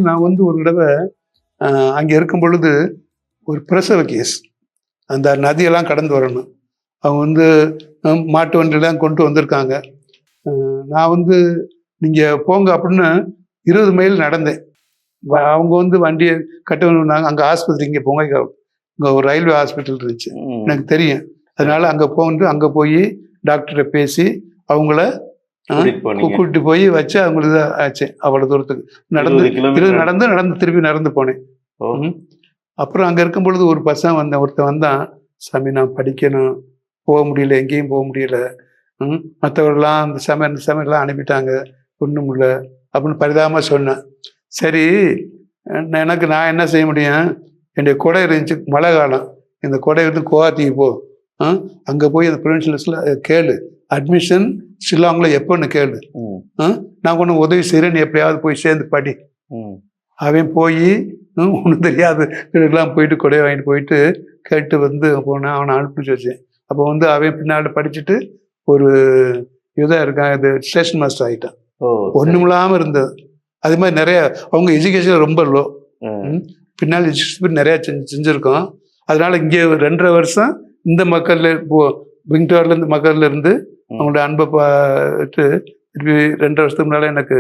நான் வந்து ஒரு தடவை அங்கே இருக்கும் பொழுது ஒரு பிரசவ கேஸ், அந்த நதியெல்லாம் கடந்து வரணும். அவங்க வந்து மாட்டு வண்டியெல்லாம் கொண்டு வந்திருக்காங்க. நான் வந்து நீங்கள் போங்க அப்படின்னு 20 மைல் நடந்தேன். அவங்க வந்து வண்டியை கட்டணுன்னாங்க. அங்கே ஆஸ்பத்திரி, இங்கே போங்க, இங்கே ஒரு ரயில்வே ஹாஸ்பிட்டல் இருந்துச்சு, எனக்கு தெரியும். அதனால அங்கே அங்கே போய் டாக்டரை பேசி அவங்கள கூப்பிட்டு போய் வச்சு அவங்களுக்கு ஆச்சு. அவ்வளோ தூரத்துக்கு நடந்து திருப்பி நடந்து போனேன். அப்புறம் அங்கே இருக்கும் பொழுது ஒரு பசங்க ஒருத்தன் வந்தான், சாமி நான் படிக்கணும், போக முடியல, எங்கேயும் போக முடியல, மற்றவர்கள்லாம் அந்த சமையல்லாம் அனுப்பிட்டாங்க, ஒன்றும் இல்லை அப்படின்னு பரிதாபமாக சொன்னேன். சரி, நான் என்ன செய்ய முடியும், என்னுடைய கொடை இருந்துச்சு, மழை காலம், இந்த கொடை வந்து குவாத்திக்கு போ, அங்கே போய் அந்த ப்ரொவின்ஷியல்ஸில் கேளு, அட்மிஷன் ஷில்லாங்கில் எப்போன்னு கேளு, நான் ஒன்று உதவி செய்கிறேன், நீ எப்படியாவது போய் சேர்ந்து படி. அவன் போய் ஒன்றும் தெரியாது எல்லாம் போயிட்டு கொடையை வாங்கிட்டு போயிட்டு கேட்டு வந்து போனேன். அவனை அனுப்பிச்சு வச்சேன். அப்போ வந்து அவன் பின்னாடி படிச்சுட்டு ஒரு இதாக இருக்கான், இது ஸ்டேஷன் மாஸ்டர் ஆகிட்டான். ஒன்றும் இல்லாமல் இருந்தது. அது மாதிரி நிறைய அவங்க எஜுகேஷன் ரொம்ப லோ, பின்னால் எஜுகேஷன் நிறையா செஞ்சுருக்கோம். அதனால இங்கே 2.5 வருஷம் இந்த மக்கள்ல விங்டோர்லேருந்து மக்கள்ல இருந்து அவங்களோட அன்பை பார்த்து திருப்பி 2.5 வருஷத்துக்கு முன்னால எனக்கு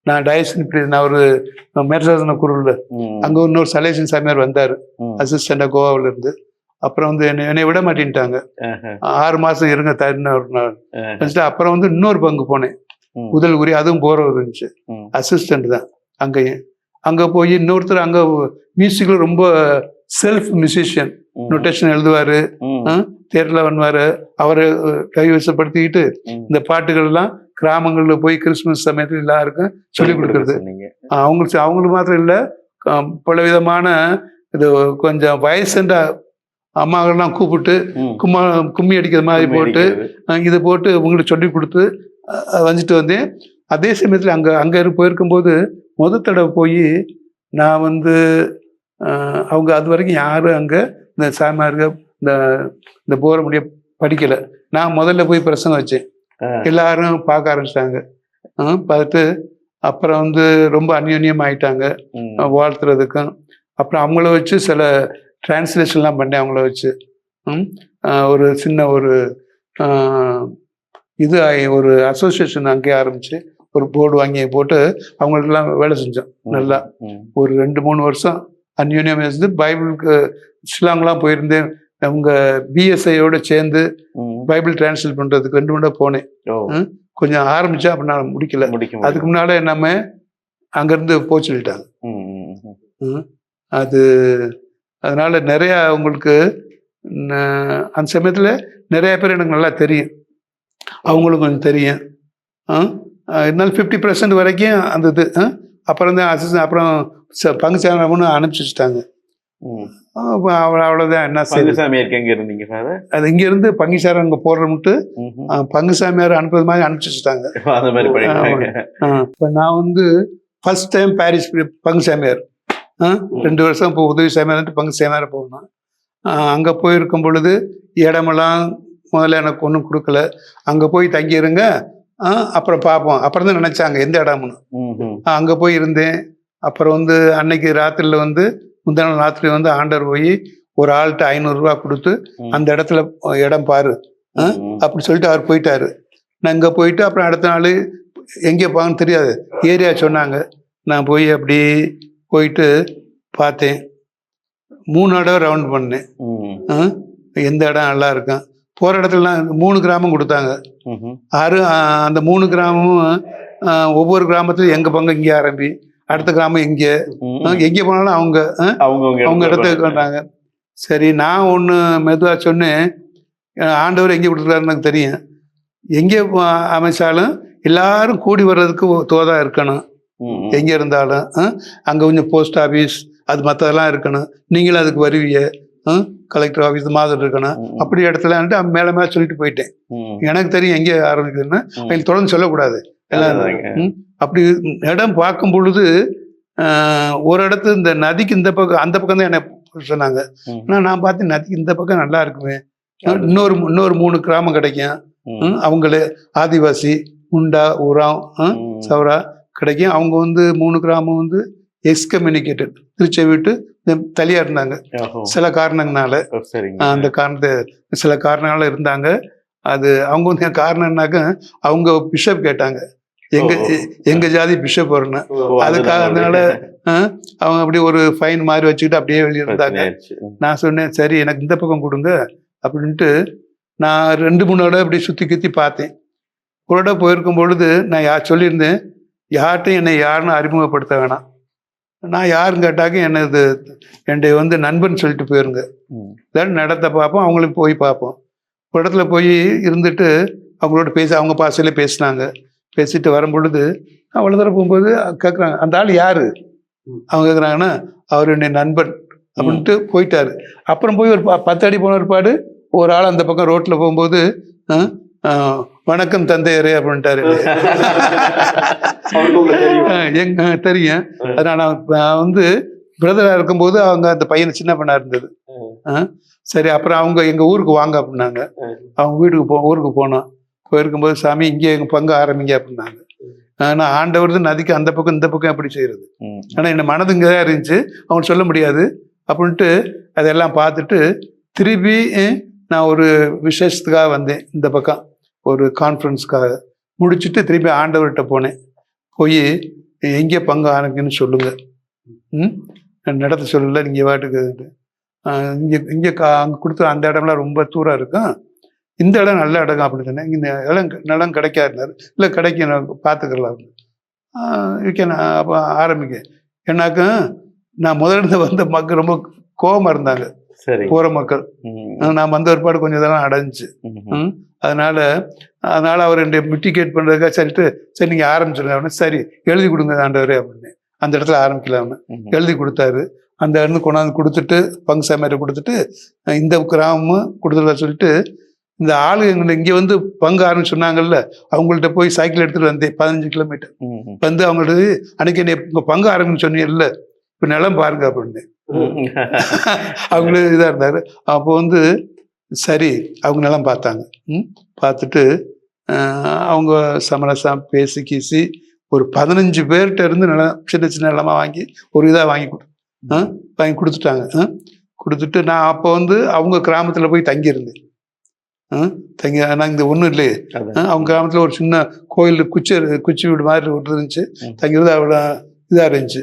நான் டயசன் நான் ஒரு மேற்சாசன குருவில் அங்கே இன்னொரு சலேசன் சாமியார் வந்தார், அசிஸ்டண்டாக கோவாவில் இருந்து. அப்புறம் வந்து என்னை விட மாட்டேன்ட்டாங்க, 6 மாதம் இருங்க தருன்னு ஒரு நாள். அப்புறம் வந்து இன்னொரு பங்கு போனேன், உதல்குரி, அதுவும் போகிற இருந்துச்சு, அசிஸ்டண்ட் தான். அங்கே போய் இன்னொருத்தர் அங்கே மியூசிக்கில் ரொம்ப செல்ஃப் மியூசிஷியன், நொட்டேஷன் எழுதுவார், தேரில் பண்ணுவார், அவரை கைவசப்படுத்திக்கிட்டு இந்த பாட்டுகள் எல்லாம் கிராமங்களில் போய் கிறிஸ்துமஸ் சமயத்தில் எல்லாருக்கும் சொல்லிக் கொடுக்குறது. அவங்களுக்கு மாத்திரம் இல்லை, பல விதமான இது கொஞ்சம் வயசுன்ற அம்மாக்கள்லாம் கூப்பிட்டு கும்மி அடிக்கிற மாதிரி போட்டு இதை போட்டு உங்களுக்கு சொல்லி கொடுத்து வந்துட்டு வந்தேன். அதே சமயத்தில் அங்கே போயிருக்கும்போது முதல் தடவை போய் நான் வந்து அவங்க அது வரைக்கும் யாரும் அங்கே இந்த சாமியார்கள் இந்த போற முடிய படிக்கலை. நான் முதல்ல போய் பிரசங்கம் வச்சேன், எல்லாரும் பார்க்க ஆரம்பிச்சிட்டாங்க. பார்த்துட்டு அப்புறம் வந்து ரொம்ப அந்யோன்யம் ஆயிட்டாங்க வாழ்த்துறதுக்கும். அப்புறம் அவங்கள வச்சு சில டிரான்ஸ்லேஷன்லாம் பண்ணேன். அவங்கள வச்சு ஒரு சின்ன ஒரு ஒரு அசோசியேஷன் அங்கேயே ஆரம்பிச்சு ஒரு போர்டு வாங்கி போட்டு அவங்களுக்கெல்லாம் வேலை செஞ்சோம். நல்லா ஒரு 2-3 வருஷம் அந்யோன்யம் இருந்து பைபிளுக்கு ஷில்லாங்லாம் போயிருந்தேன். அவங்க பிஎஸ்ஐயோட சேர்ந்து பைபிள் டிரான்ஸ்லேட் பண்றதுக்கு 2 முறை போனேன். கொஞ்சம் ஆரம்பிச்சா அப்ப நான் முடிக்கல. அதுக்கு முன்னால நம்ம அங்கிருந்து போக சொல்லிட்டாங்க. அதனால நிறைய உங்களுக்கு அந்த சமயத்துல நிறைய பேர் எனக்கு நல்லா தெரியும், அவங்களும் கொஞ்சம் தெரியும். இருந்தாலும் 50% வரைக்கும் அந்த இது. அப்புறம் தான் அசிஸ்டன்ட், அப்புறம் பங்கு சேனல் அனுப்பிச்சு வச்சுட்டாங்க. அவ்வளவுதான். என்ன அது இங்க இருந்து பங்குசாரம் அங்க போடுறோம்ட்டு பங்குசாமியார் அனுப்புறது மாதிரி அனுப்பிச்சு வச்சுட்டாங்க. இப்ப நான் வந்து ஃபர்ஸ்ட் டைம் பாரிஸ் பங்குசாமியார் 2 வருஷம் இப்போ உதவி சாமியார் பங்கு சாமியார போகணும். அங்க போயிருக்கும் பொழுது இடமெல்லாம் முதல்ல எனக்கு ஒன்றும் கொடுக்கல. அங்க போய் தங்கிருங்க, அப்புறம் பார்ப்போம். அப்புறம் தான் நினைச்சாங்க எந்த இடம்னு. அங்க போய் இருந்தேன். அப்புறம் வந்து அன்னைக்கு ராத்திரில வந்து முந்தின நாள் ராத்திரி வந்து ஆண்டவர் போய் ஒரு ஆள்கிட்ட 500 ரூபா கொடுத்து அந்த இடத்துல இடம் பாரு அப்படி சொல்லிட்டு அவர் போயிட்டாரு. நான் இங்கே போயிட்டு அப்புறம் அடுத்த நாள் எங்கே போவாங்கன்னு தெரியாது, ஏரியா சொன்னாங்க. நான் போய் அப்படி போயிட்டு பார்த்தேன். 3 இடம் ரவுண்ட் பண்ணேன், எந்த இடம் நல்லா இருக்கும். போகிற இடத்துலலாம் 3 கிராமம் கொடுத்தாங்க. அந்த 3 கிராமமும் ஒவ்வொரு கிராமத்துலையும் எங்கள் பங்கு இங்கே ஆரம்பி, அடுத்த கிராமம் எங்கே போனாலும் அவங்க இடத்துக்கு வந்தாங்க. சரி, நான் ஒன்று மெதுவாக சொன்னேன், ஆண்டவர் எங்கே கொடுத்துருக்காருன்னு எனக்கு தெரியும். எங்கே அமைச்சாலும் எல்லாரும் கூடி வர்றதுக்கு தோதா இருக்கணும். எங்கே இருந்தாலும் அங்கே கொஞ்சம் போஸ்ட் ஆஃபீஸ் அது மற்றதெல்லாம் இருக்கணும். நீங்களும் அதுக்கு வருவீங்க, கலெக்டர் ஆஃபீஸ் மாதிரி இருக்கணும். அப்படி இடத்துல மேலே மேலே சொல்லிட்டு போயிட்டேன். எனக்கு தெரியும் எங்கே ஆரம்பிக்குதுன்னு, அவங்க தொடர்ந்து சொல்லக்கூடாது எல்லாரும். அப்படி இடம் பார்க்கும் பொழுது ஒரு இடத்து இந்த நதிக்கு இந்த பக்கம் அந்த பக்கம் தான் என்ன சொன்னாங்க. ஆனால் நான் பார்த்தேன் நதிக்கு இந்த பக்கம் நல்லா இருக்குமே, இன்னொரு 3 கிராமம் கிடைக்கும். அவங்களே ஆதிவாசி, முண்டா, உராம், சவரா கிடைக்கும். அவங்க வந்து 3 கிராமம் வந்து எக்ஸ்கம்யூனிகேட்டட், திருச்சியை விட்டு தனியா இருந்தாங்க சில காரணங்களால. அந்த காரணத்தை சில காரணங்களால இருந்தாங்க. அது அவங்க வந்து காரணம்னாக்க அவங்க பிஷப் கேட்டாங்க, எங்க ஜாதி பிஷப் வரணும். அதுக்காக அதனால அவங்க அப்படியே ஒரு ஃபைன் மாதிரி வச்சுக்கிட்டு அப்படியே வெளியே இருந்தாங்க. நான் சொன்னேன் சரி எனக்கு இந்த பக்கம் கொடுங்க அப்படின்ட்டு நான் 2-3 இடம் அப்படி சுற்றி கித்தி பார்த்தேன். ஒரு இடம் போயிருக்கும் பொழுது நான் சொல்லியிருந்தேன், யார்கிட்டையும் என்னை யாருன்னு அறிமுகப்படுத்த வேணாம், நான் யாருன்னு கேட்டாக்க என்னது என்னுடைய வந்து நண்பன் சொல்லிட்டு போயிருங்க, இல்லாட்டி நடத்த பார்ப்போம், அவங்களையும் போய் பார்ப்போம். ஒரு இடத்துல போய் இருந்துட்டு அவங்களோட அவங்க பாசையில பேசினாங்க. பேசிட்டு வரும் பொழுது அவ்வளோ தூரம் போகும்போது கேட்குறாங்க, அந்த ஆள் யாரு? அவங்க கேட்குறாங்கன்னா அவர் என்னுடைய நண்பன் அப்படின்ட்டு போயிட்டாரு. அப்புறம் போய் ஒரு 10 அடி போன ஒருபாடு ஒரு ஆள் அந்த பக்கம் ரோட்டில் போகும்போது வணக்கம் தந்தையரே அப்படின்ட்டாரு. தெரியும். அதனால நான் வந்து பிரதரா இருக்கும்போது அவங்க அந்த பையன் சின்ன பண்ணா இருந்தது. சரி அப்புறம் அவங்க எங்க ஊருக்கு வாங்க அப்படின்னாங்க. அவங்க ஊருக்கு போனோம். போயிருக்கும்போது சாமி இங்கே எங்க பங்கு ஆரம்பிங்க அப்படின்னாங்க. நான் ஆண்டவர் நதிக்கு அந்த பக்கம் இந்த பக்கம் எப்படி செய்யறது, ஆனா என்ன மனது இங்கதான் இருந்துச்சு, அவங்க சொல்ல முடியாது அப்படின்ட்டு அதெல்லாம் பார்த்துட்டு திருப்பி நான் ஒரு விசேஷத்துக்காக வந்தேன். இந்த பக்கம் ஒரு கான்ஃபரன்ஸ்க்காக முடிச்சுட்டு திருப்பி ஆண்டவர்கிட்ட போனேன். போய் எங்கே பங்கு ஆரம்பிக்குன்னு சொல்லுங்க, நடத்த சொல்லல, நீங்கள் வாட்டுக்கு இங்கே அங்கே கொடுத்த அந்த இடம்லாம் ரொம்ப தூரம் இருக்கும், இந்த இடம் நல்ல இடம் அப்படின்னு சொன்னேன். இந்த நிலம் கிடைக்காதுனாரு. இல்லை கிடைக்கும் பார்த்துக்கலாம் அப்போ ஆரம்பிக்க. ஏன்னாக்கா நான் முதல்ல வந்த மக்கள் ரொம்ப கோபமாக இருந்தாங்க, போற மக்கள். நான் வந்த ஒருபாடு கொஞ்சம் இதெல்லாம் அடைஞ்சு. அதனால அவர் என்னை மிட்டிகேட் பண்றதுக்காக சரிட்டு சரி நீங்க ஆரம்பிச்சிருங்க அப்படின்னு. சரி எழுதி கொடுங்க ஆண்டவரே அப்படின்னு. அந்த இடத்துல ஆரம்பிக்கலாம்னு எழுதி கொடுத்தாரு. அந்த இடத்துல கொண்டாந்து கொடுத்துட்டு பங்கு சாமியாரை கொடுத்துட்டு இந்த கிராமமும் கொடுத்துருவா சொல்லிட்டு இந்த ஆளு எங்களை இங்கே வந்து பங்கு ஆரம்பிச்சு சொன்னாங்கல்ல, அவங்கள்ட்ட போய் சைக்கிள் எடுத்துட்டு வந்தேன் 15 கிலோமீட்டர் வந்து அவங்கள்ட்ட அன்னைக்கு என்ன உங்க பங்கு ஆரம்பிச்சு சொன்னீங்கல்ல, இப்போ நிலம் பாருங்க அப்படின்னு. அவங்களும் இதாக இருந்தாரு. அப்போ வந்து சரி அவங்க நிலம் பார்த்தாங்க. பார்த்துட்டு அவங்க சமரசம் பேசி கீசி ஒரு 15 பேர்கிட்ட இருந்து நிலம் சின்ன சின்ன நிலமா வாங்கி ஒரு இதாக வாங்கி கொடுத்துட்டாங்க. கொடுத்துட்டு நான் அப்போ வந்து அவங்க கிராமத்தில் போய் தங்கியிருந்தேன். நான் இந்த ஒன்றும் இல்லையே, அவங்க கிராமத்தில் ஒரு சின்ன கோயில் குச்சி வீடு மாதிரி ஒரு இருந்துச்சு, தங்கிறது அவ்வளோ இதாக இருந்துச்சு.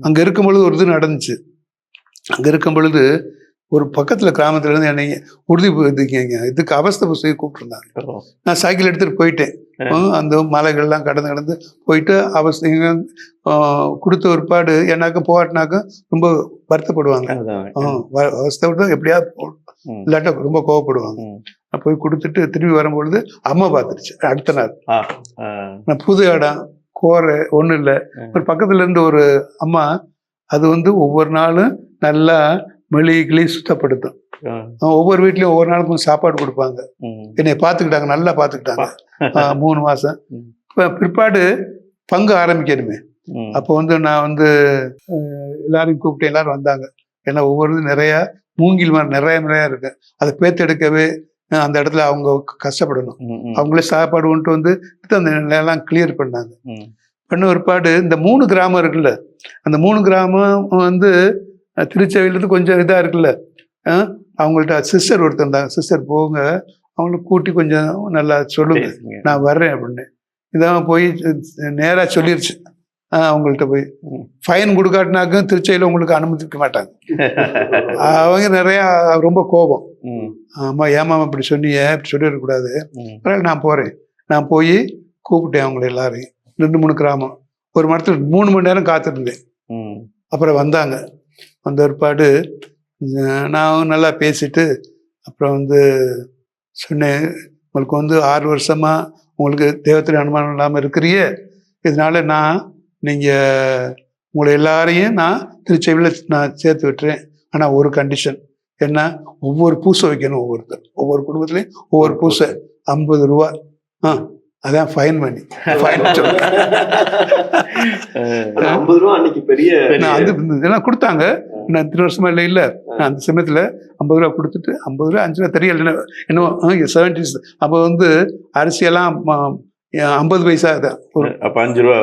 அங்கே இருக்கும் பொழுது ஒரு இது நடந்துச்சு. அங்கே இருக்கும் பொழுது ஒரு பக்கத்தில் கிராமத்துல இருந்து என்னை உறுதி இதுக்கு அவஸ்தை புஸ்தகி கூப்பிட்டுருந்தாங்க. நான் சைக்கிள் எடுத்துகிட்டு போயிட்டேன். அந்த மலைகள்லாம் கடந்து போயிட்டு அவஸ்தை கொடுத்த ஒருபாடு என்னாக்க போகாட்டினாக்க ரொம்ப வருத்தப்படுவாங்க. அவஸ்தை விட்டு எப்படியாவது இல்லாட்டா ரொம்ப கோவப்படுவாங்க. நான் போய் கொடுத்துட்டு திரும்பி வரும்பொழுது அம்மா பார்த்துருச்சு. அடுத்த நாள் நான் புது இடம் கோரை ஒன்றும் இல்லை, ஒரு பக்கத்துல இருந்து ஒரு அம்மா அது வந்து ஒவ்வொரு நாளும் நல்லா மெழுகிளி சுத்தப்படுத்தும். ஒவ்வொரு வீட்லயும் ஒவ்வொரு நாளுக்கும் சாப்பாடு கொடுப்பாங்க. என்னை பார்த்துக்கிட்டாங்க, நல்லா பார்த்துக்கிட்டாங்க 3 மாசம். பிற்பாடு பங்கு ஆரம்பிக்கணுமே, அப்போ வந்து நான் வந்து எல்லாரையும் கூப்பிட்டு எல்லாரும் வந்தாங்க. ஏன்னா ஒவ்வொரு நிறைய மூங்கில் மாதிரி நிறைய இருக்கு, அதை பேத்தெடுக்கவே அந்த இடத்துல அவங்க கஷ்டப்படணும். அவங்களே சாப்பாடு கொண்டு வந்து அந்த நிலையெல்லாம் கிளியர் பண்ணாங்க. பண்ண ஒருபாடு இந்த 3 கிராமம் இருக்குல்ல, அந்த 3 கிராமம் வந்து திருச்செவிலிருந்து கொஞ்சம் இதாக இருக்குல்ல, அவங்கள்ட்ட சிஸ்டர் ஒருத்தர் இருந்தாங்க. சிஸ்டர் போங்க, அவங்கள கூட்டி கொஞ்சம் நல்லா சொல்லுங்க, நான் வர்றேன் அப்படின்னு. இதான் போய் நேராக சொல்லிருச்சு. அவங்கள்ட்ட போய் ஃபைன் கொடுக்காட்டினாக்கும் திருச்சியில் உங்களுக்கு அனுமதிக்க மாட்டாங்க. அவங்க நிறையா ரொம்ப கோபம். ஆமா ஏமாமா இப்படி சொன்னீங்க, இப்படி சொல்லிடக்கூடாது, நான் போகிறேன். நான் போய் கூப்பிட்டேன் அவங்கள எல்லாரையும். 2-3 கிராமம் ஒரு மரத்தில் 3 மணி நேரம் காத்திருந்தேன். அப்புறம் வந்தாங்க. வந்த ஒருபாடு நான் நல்லா பேசிட்டு அப்புறம் வந்து சொன்னேன், உங்களுக்கு வந்து 6 வருஷமா உங்களுக்கு தேவத்தின் அனுமானம் இல்லாமல் இருக்கிறீங்க, இதனால நீங்கள் உங்களை எல்லாரையும் நான் திருச்செவியில் நான் சேர்த்து விட்டுறேன். ஆனால் ஒரு கண்டிஷன் என்ன, ஒவ்வொரு பூசை வைக்கணும். ஒவ்வொரு குடும்பத்துலேயும் ஒவ்வொரு பூசை 50 ரூபா. அதான் ஃபைன் பண்ணி இதெல்லாம் கொடுத்தாங்க. நான் இத்தனை வருஷமா இல்லை அந்த சமயத்தில் 50 ரூபா கொடுத்துட்டு 50 ரூபா 5 ரூபா தெரியல என்னவோ 70s. அப்போ வந்து அரிசியெல்லாம் 50 பைசா தான் ஒரு அப்ப 5 ரூபா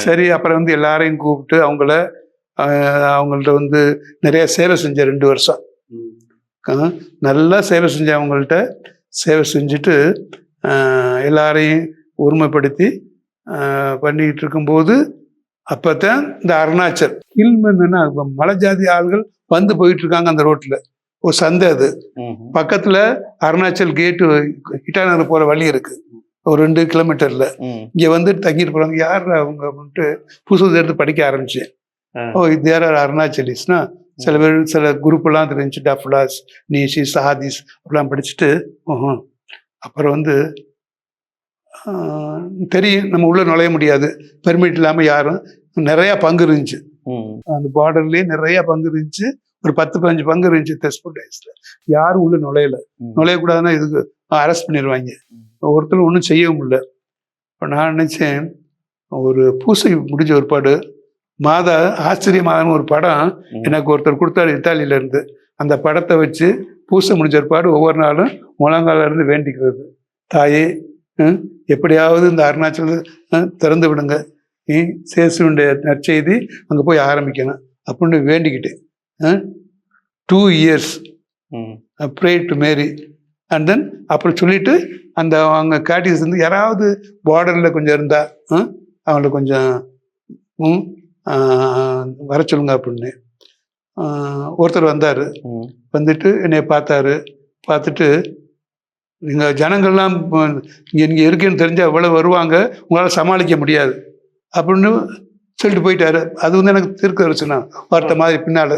சரி. அப்புறம் வந்து எல்லாரையும் கூப்பிட்டு அவங்கள்ட்ட வந்து நிறைய சேவை செஞ்சேன் 2 வருஷம். நல்லா சேவை செஞ்சேன். அவங்கள்ட்ட சேவை செஞ்சுட்டு எல்லாரையும் ஒருமைப்படுத்தி பண்ணிக்கிட்டு இருக்கும்போது அப்போத்தான் இந்த அருணாச்சல் ஹில்மன்னா மலை ஜாதி ஆள்கள் வந்து போயிட்டு இருக்காங்க அந்த ரோட்டில். ஒரு சந்தை, அது பக்கத்தில் அருணாச்சல் கேட்டு இட்டாநகர் போகிற வழி இருக்கு, ஒரு 2 கிலோமீட்டர்ல. இங்கே வந்து தங்கிட்டு போகிறாங்க. யார் அவங்க அப்படின்ட்டு புதுசு எடுத்து படிக்க ஆரம்பிச்சேன். தேர் ஆர் அருணாச்சலிஸ்னா சில பேர் சில குரூப்பெல்லாம் தெரிஞ்சு டஃப்லாஸ், நீஷிஸ், ஆதிஸ் அப்படிலாம் படிச்சுட்டு அப்புறம் வந்து தெரியும் நம்ம உள்ள நுழைய முடியாது, பெர்மிட் இல்லாமல் யாரும். நிறையா பங்கு இருந்துச்சு அந்த பார்டர்லேயே, நிறைய பங்கு இருந்துச்சு. ஒரு 10-15 பங்கு இருந்துச்சு தெஸ்பூர் டேஸ்ல. யாரும் உள்ள நுழையக்கூடாதுன்னா இதுக்கு அரெஸ்ட் பண்ணிடுவாங்க. ஒருத்தர் ஒன்றும் செய்யவும் முடியல. இப்போ நான் நினச்சேன், ஒரு பூசை முடிஞ்ச ஒருபாடு மாதா ஆச்சரியமானு ஒரு படம் எனக்கு ஒருத்தர் கொடுத்தாரு இத்தாலியிலேருந்து. அந்த படத்தை வச்சு பூசை முடிஞ்ச ஒருபாடு ஒவ்வொரு நாளும் முழங்கால இருந்து வேண்டிக்கிறது, தாயே எப்படியாவது இந்த அருணாச்சல திறந்து விடுங்க, சேசுடைய நற்செய்தி அங்கே போய் ஆரம்பிக்கணும் அப்படின்னு வேண்டிக்கிட்டேன். 2 years pray to marry. And then அப்புறம் சொல்லிட்டு அந்த அவங்க கேட்டிஸ் வந்து யாராவது பார்டரில் கொஞ்சம் இருந்தால் அவங்கள கொஞ்சம் வர சொல்லுங்க அப்படின்னு. ஒருத்தர் வந்தார். வந்துட்டு என்னை பார்த்துட்டு நீங்கள் ஜனங்கள்லாம் இங்கே இருக்குன்னு தெரிஞ்சால் எவ்வளோ வருவாங்க, உங்களால் சமாளிக்க முடியாது அப்படின்னு சொல்லிட்டு போயிட்டாரு. அது வந்து எனக்கு திருக்க வச்சுனா வார்த்தை மாதிரி பின்னால்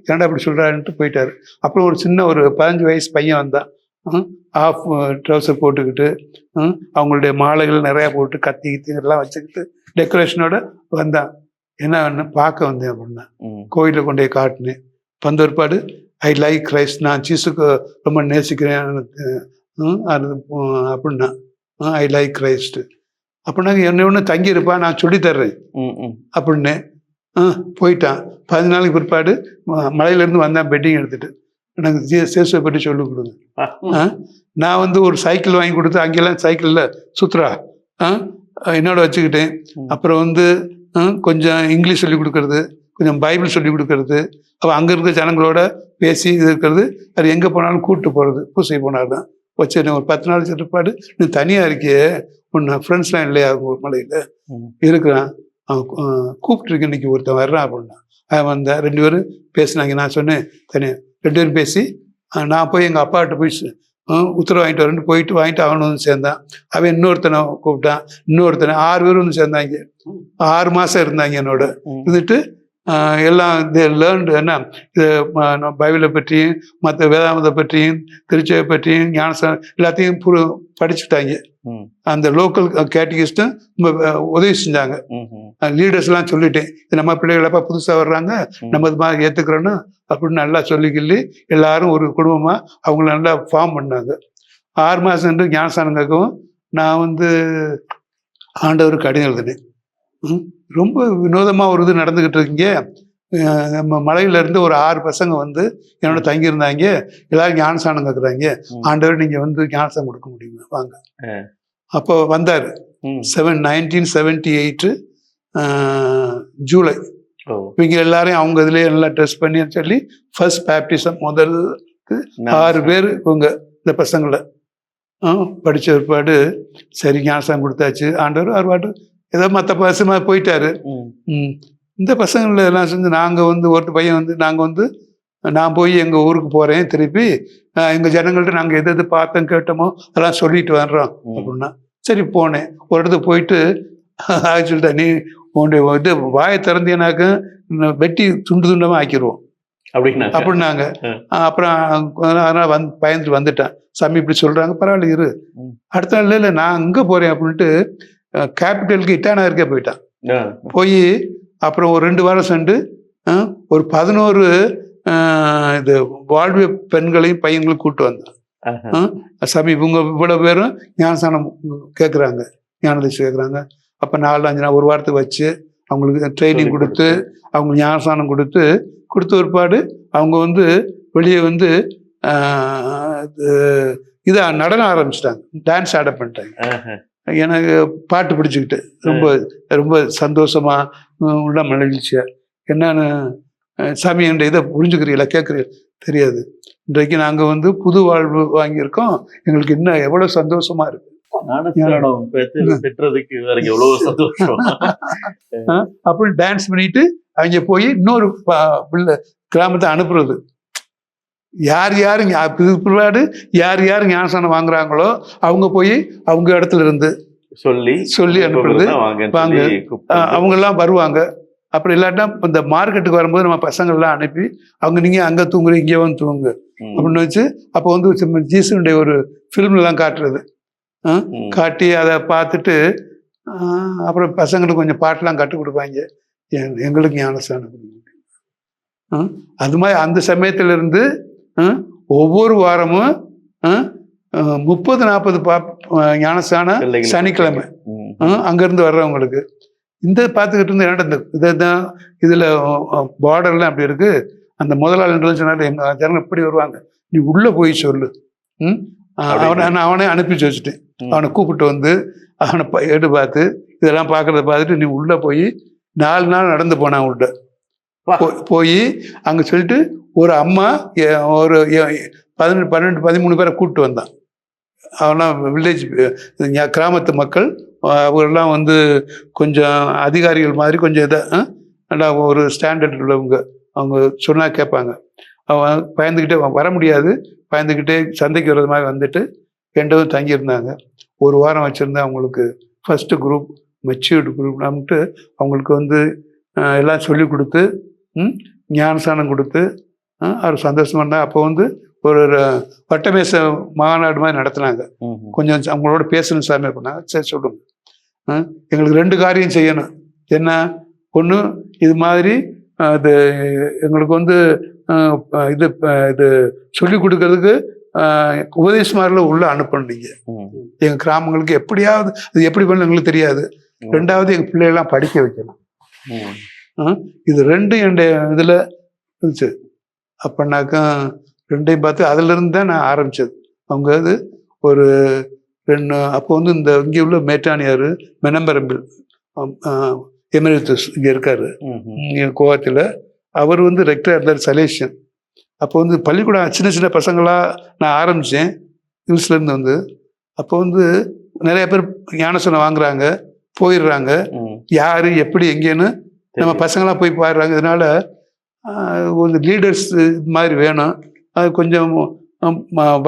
ஏன்டா அப்படி சொல்கிறாருன்ட்டு போயிட்டாரு. அப்புறம் ஒரு சின்ன ஒரு 15 வயசு பையன் வந்தான், ஆஃப் ட்ரௌசர் போட்டுக்கிட்டு அவங்களுடைய மாலைகள் நிறையா போட்டு கத்தி எல்லாம் வச்சுக்கிட்டு டெக்கரேஷனோட வந்தான். என்ன பார்க்க வந்தேன் அப்படின்னா, கோயிலில் கொண்டு போய் காட்டினேன். வந்த ஒருபாடு ஐ லைக் கிரைஸ்ட், நான் ஜீசுக்கு ரொம்ப நேசிக்கிறேன் அப்படின்னா, ஐ லைக் கிரைஸ்ட் அப்படின்னா என்ன ஒன்று தங்கியிருப்பான், நான் சொல்லித்தர்றேன் அப்படின்னு போயிட்டான். 15 நாளைக்கு பிற்பாடு மலையிலேருந்து வந்தேன் பெட்டிங் எடுத்துட்டு, எனக்கு சேசுவை பற்றி சொல்லிக் கொடுங்க. நான் வந்து ஒரு சைக்கிள் வாங்கி கொடுத்து அங்கெல்லாம் சைக்கிளில் சுற்றுறா என்னோட வச்சுக்கிட்டேன். அப்புறம் வந்து கொஞ்சம் இங்கிலீஷ் சொல்லிக் கொடுக்கறது, கொஞ்சம் பைபிள் சொல்லிக் கொடுக்கறது, அவள் அங்கே இருக்க ஜனங்களோட பேசி இது இருக்கிறது. அது எங்கே போனாலும் கூப்பிட்டு போகிறது. பூசை போனார் தான் வச்சு ஒரு 10 நாள் பிற்பாடு, நீ தனியாக இருக்கியே, ஒன்று ஃப்ரெண்ட்ஸ்லாம் இல்லையா ஒரு மலையில் இருக்கிறான், கூப்பிட்டுருக்கு இன்னைக்கு ஒருத்தன் வர்றான் அப்படின்னா. அவன் வந்தேன், 2 பேரும் பேசினாங்க. நான் சொன்னேன் தனியாக 2 பேரும் பேசி நான் போய் எங்கள் அப்பாட்ட போய் உத்தரவு வாங்கிட்டு வரேன்னு போயிட்டு வாங்கிட்டு அவனு வந்து சேர்ந்தான். அவன் இன்னொருத்தனை கூப்பிட்டான், இன்னொருத்தனை 6 பேர் வந்து சேர்ந்தாங்க. 6 மாதம் இருந்தாங்க என்னோட. இருந்துட்டு எல்லாம் லேர்ன்டு என்ன இது பைபிளை பற்றியும் மற்ற வேதாந்தத்தை பற்றியும் திருச்சபை பற்றியும் ஞானசம் எல்லாத்தையும் படிச்சுட்டாங்க. அந்த லோக்கல் கேட்டகிஸ்டும் உதவி செஞ்சாங்க. லீடர்ஸ்லாம் சொல்லிட்டேன், இது நம்ம பிள்ளைகளப்பா புதுசாக வர்றாங்க, நம்ம இது மாதிரி ஏற்றுக்கிறோன்னு அப்படின்னு நல்லா சொல்லிக்கிள்ளி எல்லாரும் ஒரு குடும்பமாக அவங்கள நல்லா ஃபார்ம் பண்ணாங்க. 6 மாதம் ஞானசானம் கேட்கவும் நான் வந்து ஆண்டவருக்கு கடிதம் எழுதினேன். ரொம்ப வினோதமாக ஒரு இது நடந்துக்கிட்டு இருக்கீங்க. நம்ம மலையிலேருந்து ஒரு 6 பசங்க வந்து என்னோட தங்கியிருந்தாங்க. எல்லாரும் ஞானசானம் கேட்குறாங்க, ஆண்டவர் நீங்கள் வந்து ஞானசானம் கொடுக்க முடியுமா வாங்க. அப்போ வந்தார் 1978 ஜூலை. இவங்க எல்லாரையும் அவங்க இதுலேயே நல்லா ட்ரெஸ் பண்ணி சொல்லி ஃபர்ஸ்ட் பேப்டிசம் முதல் 6 பேர் இவங்க இந்த பசங்களை படித்த ஒருபாடு சரி ஞானசானம் கொடுத்தாச்சு. ஆண்டவர் ஒருபாடு ஏதோ மற்ற பசங்க போயிட்டாரு. இந்த பசங்களை எல்லாம் செஞ்சு நாங்கள் வந்து ஒரு பையன் வந்து நாங்கள் வந்து நான் போய் எங்கள் ஊருக்கு போகிறேன், திருப்பி எங்கள் ஜனங்கள்ட்ட நாங்கள் எது பார்த்தோம் கேட்டோமோ அதெல்லாம் சொல்லிட்டு வர்றோம் அப்படின்னா. சரி போனேன். ஒரு இடத்துக்கு போயிட்டு சொல்லிட்டேன், நீ உன்னுடைய இது வாயை திறந்தீனாக்க வெட்டி துண்டு துண்டமாக ஆக்கிடுவோம் அப்படின்னாங்க. அப்புறம் அதனால் பயந்துட்டு வந்துட்டேன். சாமி இப்படி சொல்கிறாங்க, பரவாயில்ல இரு. அடுத்த நாள் இல்லை நான் அங்கே போகிறேன் அப்படின்ட்டு கேபிட்டலுக்கு இட்டாநகருக்கே போயிட்டான். போய் அப்புறம் ஒரு 2 வாரம் சென்று ஒரு 11 இது வாழ்வு பெண்களையும் பையங்களையும் கூப்பிட்டு வந்தான். சாமி இவங்க இவ்வளோ பேரும் ஞானசானம் கேட்குறாங்க, ஞானதீட்சை கேட்குறாங்க. அப்போ 4-5 நாள் ஒரு வாரத்துக்கு வச்சு அவங்களுக்கு ட்ரைனிங் கொடுத்து அவங்க ஞானசானம் கொடுத்து ஒருபாடு அவங்க வந்து வெளியே வந்து இதை நடனம் ஆரம்பிச்சிட்டாங்க, டான்ஸ் ஆட பண்ணிட்டாங்க. எனக்கு பாட்டு பிடிச்சிக்கிட்டு ரொம்ப ரொம்ப சந்தோஷமா உள்ள மகிழ்ச்சியா என்னன்னு சாமி என்ற இதை புரிஞ்சுக்கிறீங்களா கேட்குறீங்களா தெரியாது. இன்றைக்கு நாங்கள் வந்து புது வாழ்வு வாங்கியிருக்கோம், எங்களுக்கு இன்னும் எவ்வளோ சந்தோஷமா இருக்கு. அப்படி டான்ஸ் பண்ணிட்டு அவங்க போய் இன்னொரு பிள்ளை கிராமத்தை அனுப்புறது. யார் யார் பிற்பாடு யார் யார் ஞானஸ்தானம் வாங்குறாங்களோ அவங்க போய் அவங்க இடத்துல இருந்து சொல்லி அனுப்புறது. வாங்க அவங்க எல்லாம் வருவாங்க. அப்புறம் இல்லாட்டா இந்த மார்க்கெட்டுக்கு வரும்போது நம்ம பசங்கள்லாம் அனுப்பி அவங்க நீங்க அங்க தூங்குறீங்க இங்கே வந்து தூங்க அப்படின்னு வச்சு அப்போ வந்து ஜீசனுடைய ஒரு ஃபிலிம்லாம் காட்டுறது, காட்டி அதை பார்த்துட்டு அப்புறம் பசங்களுக்கு கொஞ்சம் பாட்டெல்லாம் கற்றுக் கொடுப்பாங்க, எங்களுக்கு ஞானஸ்தானம். அது மாதிரி அந்த சமயத்துல இருந்து ஒவ்வொரு வாரமும் 30-40 ஞானஸ்தானம் சனிக்கிழமை அங்கிருந்து வர்றவங்களுக்கு. இந்த பார்த்துக்கிட்டு இருந்து இந்த இதான் இதில் பார்டர்லாம் அப்படி இருக்கு. அந்த முதலாளி சொன்னார், எங்கள் ஜனங்க எப்படி வருவாங்க, நீ உள்ளே போய் சொல்லு. அவனே அனுப்பிச்சு வச்சுட்டேன். அவனை கூப்பிட்டு வந்து அவனை எடு பார்த்து இதெல்லாம் பார்க்கறத பார்த்துட்டு நீ உள்ளே போய் 4 நாள் நடந்து போனான் உள்ள போய் அங்கே சொல்லிட்டு ஒரு அம்மா ஒரு 12-13 பேரை கூப்பிட்டு வந்தான். அவெல்லாம் வில்லேஜ் கிராமத்து மக்கள், அவங்கெல்லாம் வந்து கொஞ்சம் அதிகாரிகள் மாதிரி கொஞ்சம் நல்லா ஒரு ஸ்டாண்டர்ட் உள்ளவங்க. அவங்க சொன்னால் கேட்பாங்க. அவன் பயந்துக்கிட்டே வர முடியாது, பயந்துக்கிட்டே சந்தைக்கு வர்றது மாதிரி வந்துட்டு ரெண்டும் தங்கியிருந்தாங்க. ஒரு வாரம் வச்சுருந்தா அவங்களுக்கு ஃபஸ்ட்டு குரூப் மெச்சூர்டு குரூப் நம்மட்டு அவங்களுக்கு வந்து எல்லாம் சொல்லி கொடுத்து ஞானஸ்தானம் கொடுத்து அவர் சந்தோஷமாக இருந்தால். அப்போ வந்து ஒரு வட்டமேச மாநாடு மாதிரி நடத்துனாங்க. கொஞ்சம் அவங்களோட பேசணும் சாமி அப்படின்னாங்க. சரி சொல்லுங்க, எங்களுக்கு 2 காரியம் செய்யணும். என்ன ஒன்று, இது மாதிரி அது எங்களுக்கு வந்து இது இது சொல்லி கொடுக்கறதுக்கு உபதேசமாரில் உள்ள அனுப்பணும். நீங்கள் எங்கள் கிராமங்களுக்கு எப்படியாவது அது எப்படி பண்ணணும் எங்களுக்கு தெரியாது. 2வது எங்கள் பிள்ளைகள்லாம் படிக்க வைக்கணும். இது 2 என்னுடைய இதில் இருந்துச்சு. அப்படின்னாக்கா 2ஐயும் பார்த்து அதிலிருந்து தான் நான் ஆரம்பித்தது. அவங்க அது ஒரு 2 அப்போ வந்து இந்த இங்கே உள்ள மேட்டானியார் மெனம்பரம்பில் எமிரேட்டஸ் இங்கே இருக்காரு, இங்கே கோவாத்தில். அவர் வந்து ரெக்டராக இருந்தார் சலேஷன். அப்போ வந்து பள்ளிக்கூடம் சின்ன சின்ன பசங்களாக நான் ஆரம்பித்தேன் நியூஸ்லேருந்து வந்து. அப்போ வந்து நிறைய பேர் ஞானஸ்தானம் வாங்குறாங்க, போயிடுறாங்க. யார் எப்படி எங்கேன்னு நம்ம பசங்களாம் போய் பாடுறாங்க. இதனால கொஞ்சம் லீடர்ஸ் இது மாதிரி வேணும். அது கொஞ்சம்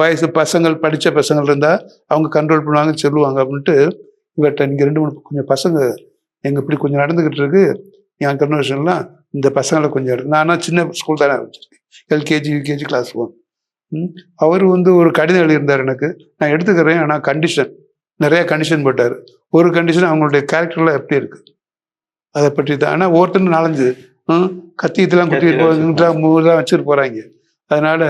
வயசு பசங்கள் படித்த பசங்கள் இருந்தால் அவங்க கண்ட்ரோல் பண்ணுவாங்க சொல்லுவாங்க அப்படின்ட்டு இவர்கிட்ட நீங்கள் 2-3 கொஞ்சம் பசங்க எங்கள் இப்படி கொஞ்சம் நடந்துக்கிட்டு இருக்கு என் கன்வர்ஷன்லாம், இந்த பசங்களை கொஞ்சம் எடுத்து. நானும் சின்ன ஸ்கூல் தானே ஆரம்பிச்சிருக்கேன், LKG UKG கிளாஸ் 1. அவர் வந்து ஒரு கடிதம் எழுதியிருந்தார் எனக்கு, நான் எடுத்துக்கிறேன் ஆனால் கண்டிஷன், நிறையா கண்டிஷன் போட்டார். ஒரு கண்டிஷன் அவங்களுடைய கேரக்டர்லாம் எப்படி இருக்குது அதை பற்றி தான். ஆனால் ஒவ்வொருத்தரும் 4-5 கத்தியத்தெல்லாம் குத்திட்டு போதான் வச்சுட்டு போகிறாங்க. அதனால்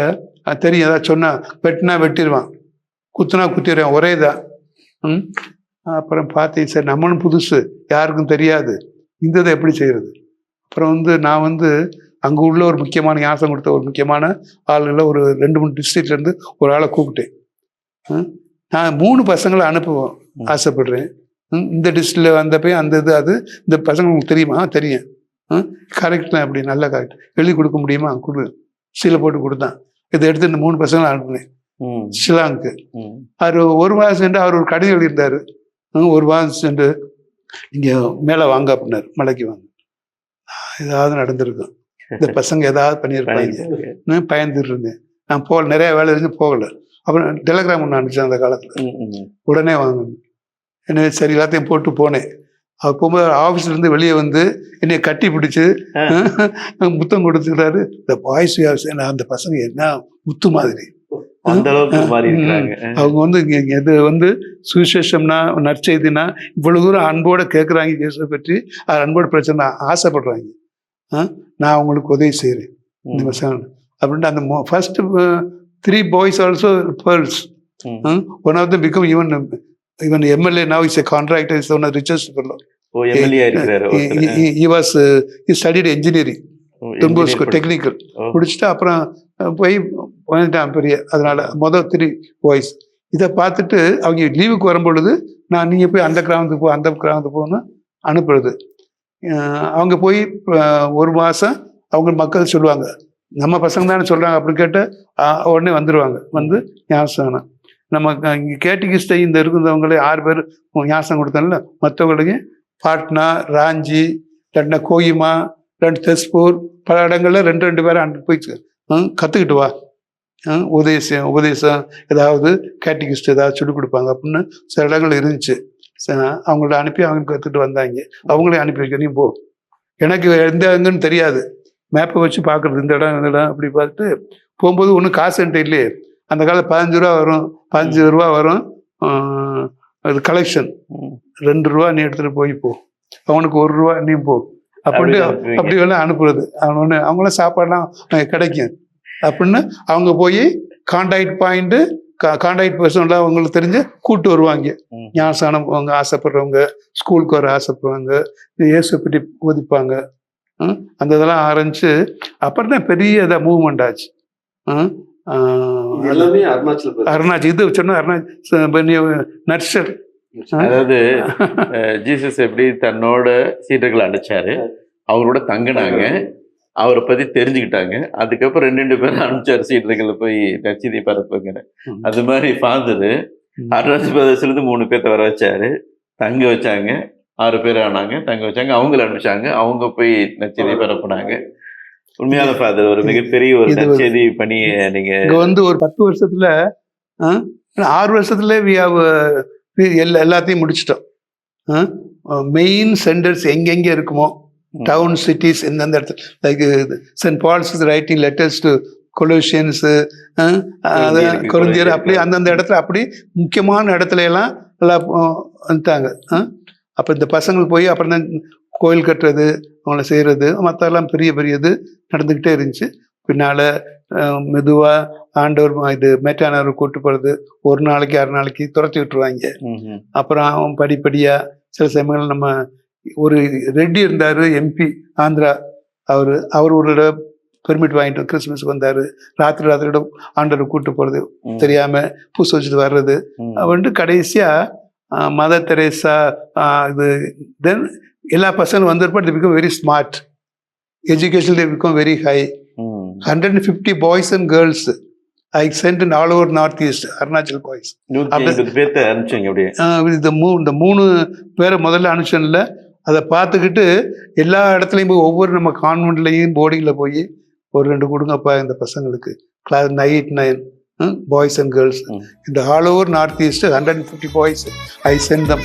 தெரியும், ஏதாவது சொன்னால் வெட்டினா வெட்டிடுவான், குத்துனா குத்திடுவான், ஒரே தான். அப்புறம் பார்த்தேன், சரி நம்மளும் புதுசு, யாருக்கும் தெரியாது, இந்த இதை எப்படி செய்கிறது. அப்புறம் வந்து நான் வந்து அங்கே உள்ள ஒரு முக்கியமான ஞாபகம் கொடுத்த ஒரு முக்கியமான ஆளுகளை ஒரு 2-3 டிஸ்ட்ரிக்ட்லேருந்து ஒரு ஆளை கூப்பிட்டேன். நான் 3 பசங்களை அனுப்புவோம் ஆசைப்படுறேன். இந்த டிஸ்ட்ரிக்டில் வந்தப்போ அந்த இது அது இந்த பசங்க உங்களுக்கு தெரியுமா? தெரியும். கரெக்ட்லாம் எப்படி நல்ல கரெக்ட் எழுதி கொடுக்க முடியுமா? கொடு, சீலை போட்டு கொடுத்தான். இதை எடுத்து இந்த 3 பசங்களை அனுப்புனேன் ஷிலாங்க்கு. அவர் 1 மாதம் சென்று அவர் ஒரு கடிதம் எழுதியிருந்தார். 1 மாதம் சென்று நீங்கள் மேலே வாங்க அப்படின்னாரு, மலைக்கு வாங்க, ஏதாவது நடந்திருக்கும், இந்த பசங்க ஏதாவது பண்ணியிருப்பாங்க, பயந்துட்டு இருந்தேன். நான் போகல, நிறைய வேலை இருந்து போகலை. அப்புறம் டெலிகிராம் ஒன்று அனுப்பிச்சேன் அந்த காலத்தில், உடனே வாங்கணும். என்ன சரி எல்லாத்தையும் போட்டு போனேன். அவர் போகும்போது ஆஃபீஸ்லேருந்து வெளியே வந்து என்னை கட்டி பிடிச்சி முத்தம் கொடுத்துக்கிறாரு. இந்த பாய்ஸ் அந்த பசங்க என்ன முத்து மாதிரி அவங்க வந்து இது வந்து சுவிசேஷம்னா நற்செய்தினா இவ்வளவு தூரம் அன்போட கேட்குறாங்க இயேசுவை பற்றி, அது அன்போட பிரச்சனை ஆசைப்படுறாங்க. நான் அவங்களுக்கு உதவி செய்கிறேன் இந்த பசங்க அப்படின்ட்டு. அந்த first 3 boys also pearls. One of them become even MLA now. Is a contractor, is one of the richest fellow. He studied engineering, Tumbusco technical. முடிச்சுட்டு அப்புறம் போய் வந்துட்டான் பெரிய. அதனால மொதல் 3 boys. இதை பார்த்துட்டு அவங்க லீவுக்கு வரும்பொழுது நீங்கள் போய் அந்த கிராமத்துக்கு அந்த கிராமத்துக்கு போகணும்னு அனுப்புறது. அவங்க போய் 1 மாதம் அவங்க மக்கள் சொல்லுவாங்க, நம்ம பசங்க தானே சொல்கிறாங்க அப்படின்னு கேட்டு உடனே வந்துடுவாங்க. வந்து ஞாபகம் நம்ம இங்கே கேட்டிகிஸ்டை இந்த இருக்கிறவங்களே 6 பேர் ஞாபகம் கொடுத்தாங்கல்ல, மற்றவங்களுக்கு பாட்னா, ராஞ்சி, இல்லைன்னா கோயிமா, இல்லைன்னா தெஸ்பூர், பல இடங்களில் 2 பேரை அனுப்பி போய் கற்றுக்கிட்டு வா, உபதேசம் ஏதாவது கேட்டிகிஸ்ட் ஏதாவது சொல்லிக் கொடுப்பாங்க அப்படின்னு சில இடங்கள் இருந்துச்சு. அவங்கள அனுப்பி அவங்க கற்றுட்டு வந்தாங்க. அவங்களே அனுப்பி வைக்க, நீ போ. எனக்கு எந்த எங்கன்னு தெரியாது, மேப்பை வச்சு பார்க்குறது, இந்த இடம் அப்படி பார்த்துட்டு போகும்போது ஒன்றும் காசு என்கிட்ட இல்லையே. அந்த காலத்தில் 15 ரூபா வரும், 15 ரூபா வரும் அது கலெக்ஷன். 2 ரூபா நீ எடுத்துகிட்டு போய் போ, அவனுக்கு 1 ரூபா நீ போ அப்படின்ட்டு அப்படி வேணா அனுப்புறது. அவங்களாம் சாப்பாடுலாம் கிடைக்கும் அப்படின்னு அவங்க போய் கான்டாக்ட் பாயிண்ட்டு கான்டாக்ட் பர்சன்லாம் அவங்களுக்கு தெரிஞ்சு கூப்பிட்டு வருவாங்க. ஞானசானம் அவங்க ஆசைப்படுறவங்க, ஸ்கூலுக்கு வர ஆசைப்படுவாங்க, இயேசு பற்றி போதிப்பாங்க. அந்த இதெல்லாம் ஆரம்பிச்சு அப்புறம் தான் பெரிய இதாக மூவ்மெண்ட் ஆச்சு. அருணாச்சல் இது சொன்ன அருணாச்சல் நர்சர். அதாவது ஜீசஸ் எப்படி தன்னோட சீடர்களை அழைச்சாரு, அவரோட தங்கினாங்க, அவரை பத்தி தெரிஞ்சுக்கிட்டாங்க. அதுக்கப்புறம் 2 பேரும் அனுப்பிச்சாரு சீடர்களை போய் நற்செய்தி பரப்புங்க. அது மாதிரி ஃபாதரு அருணாச்சல் பிரதேசத்துலேருந்து 3 பேர்த்த வர வச்சாரு, தங்க வச்சாங்க, 6 பேர் ஆனாங்க, தங்க வச்சாங்க, அவங்கள அனுப்பிச்சாங்க, அவங்க போய் நற்செய்தி பரப்புனாங்க. உண்மையான ஃபாதர் ஒரு மிகப்பெரிய ஒரு நற்செய்தி பணி. நீங்க வந்து ஒரு 10 வருஷத்துல 6 வருஷத்துல எல்லாத்தையும் முடிச்சிட்டோம். மெயின் சென்டர்ஸ் எங்கெங்க இருக்குமோ, டவுன் சிட்டிஸ் எந்தெந்த இடத்துல, like sent Paul's writing letters to Colossians, கொரிந்தியர், அப்படி அந்தந்த இடத்துல அப்படி முக்கியமான இடத்துல எல்லாம் எல்லாம் வந்துட்டாங்க. அப்போ இந்த பசங்களுக்கு போய் அப்புறம் தான் கோயில் கட்டுறது, அவங்கள செய்கிறது, மற்றெல்லாம் பெரிய பெரிய இது நடந்துக்கிட்டே இருந்துச்சு. பின்னால் மெதுவாக ஆண்டவர் இது மேட்டானவர் கூட்டு போகிறது, 1 நாளைக்கு 6 நாளைக்கு துரத்தி விட்டுருவாங்க. அப்புறம் படிப்படியாக சில சமயங்கள் நம்ம ஒரு ரெட்டி இருந்தார், எம்பி ஆந்திரா, அவர் ஒரு பெர்மிட் வாங்கிட்டு கிறிஸ்மஸுக்கு வந்தார். ராத்திரியோட ஆண்டவர் கூட்டு போகிறது தெரியாமல் பூசை வச்சுட்டு வர்றது வந்துட்டு கடைசியாக மதர் தெரேசா இது தென் எல்லா பசங்களும் வந்திருப்பார். they become very smart, education they become very high. 150 boys and girls I sent in all over northeast Arunachal boys. இந்த 3 பேரை முதல்ல அனுப்பிச்சேன்ல, அதை பார்த்துக்கிட்டு எல்லா இடத்துலையும் போய் ஒவ்வொரு நம்ம கான்வென்ட்லையும் போர்டிங்கில் போய் ஒரு 2 கொடுங்கப்பா இந்த பசங்களுக்கு, கிளாஸ் 8, 9 பாய்ஸ் அண்ட் கேர்ள்ஸ் இந்த all over north east 150 boys I sent them.